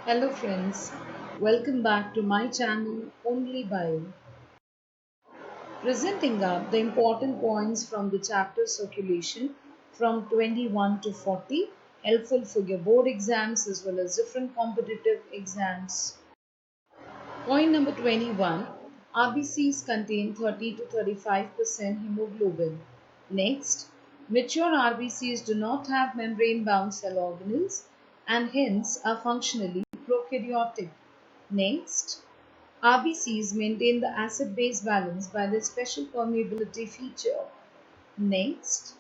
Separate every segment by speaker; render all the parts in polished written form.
Speaker 1: Hello friends, welcome back to my channel Only Bio. Presenting up the important points from the chapter circulation from 21 to 40, helpful for your board exams as well as different competitive exams. Point number 21, RBCs contain 30 to 35% hemoglobin. Next, mature RBCs do not have membrane-bound cell organelles and hence are functionally prokaryotic. Next, RBCs maintain the acid-base balance by their special permeability feature. Next,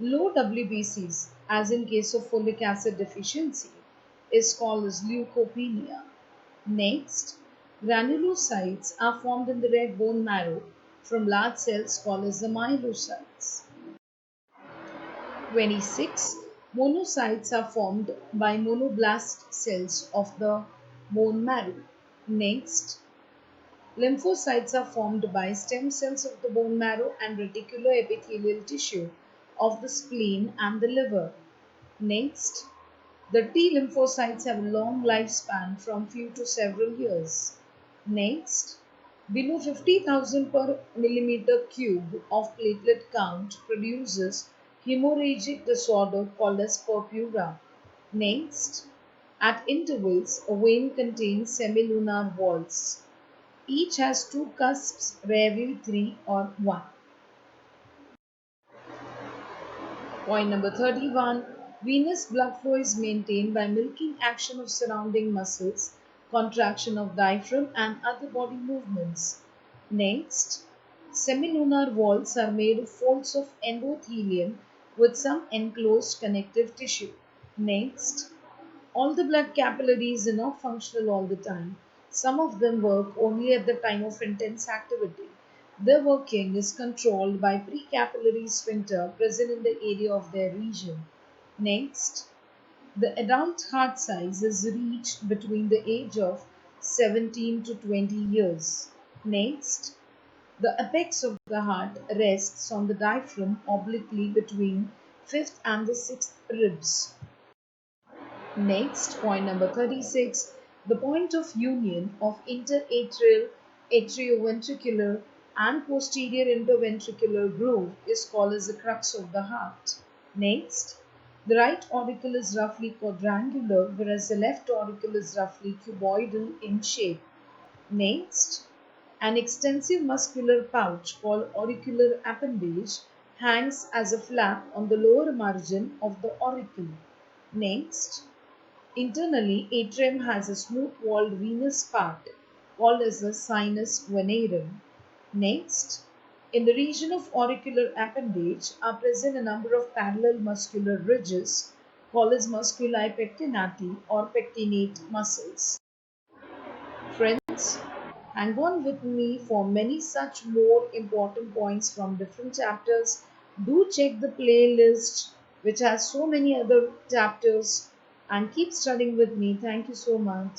Speaker 1: low WBCs, as in case of folic acid deficiency, is called as leukopenia. Next, granulocytes are formed in the red bone marrow from large cells called as the myelocytes. 26. Monocytes are formed by monoblast cells of the bone marrow. Next, lymphocytes are formed by stem cells of the bone marrow and reticular epithelial tissue of the spleen and the liver. Next, the T lymphocytes have a long lifespan from few to several years. Next, below 50,000 per millimeter cube of platelet count produces hemorrhagic disorder called as purpura. Next, at intervals, a vein contains semilunar walls. Each has two cusps, rarely three or one. Point number 31. Venous blood flow is maintained by milking action of surrounding muscles, contraction of diaphragm and other body movements. Next, semilunar walls are made of folds of endothelium with some enclosed connective tissue. Next, all the blood capillaries are not functional all the time. Some of them work only at the time of intense activity. Their working is controlled by precapillary sphincter present in the area of their region. Next, the adult heart size is reached between the age of 17 to 20 years. Next, the apex of the heart rests on the diaphragm obliquely between fifth and the sixth ribs. Next, point number 36, the point of union of interatrial, atrioventricular and posterior interventricular groove is called as the crux of the heart. Next, the right auricle is roughly quadrangular whereas the left auricle is roughly cuboidal in shape. Next, an extensive muscular pouch called auricular appendage hangs as a flap on the lower margin of the auricle. Next, internally, atrium has a smooth-walled venous part called as the sinus venarum. Next, in the region of auricular appendage are present a number of parallel muscular ridges called as musculi pectinati or pectinate muscles. Friends, hang on with me for many such more important points from different chapters. Do check the playlist which has so many other chapters and keep studying with me. Thank you so much.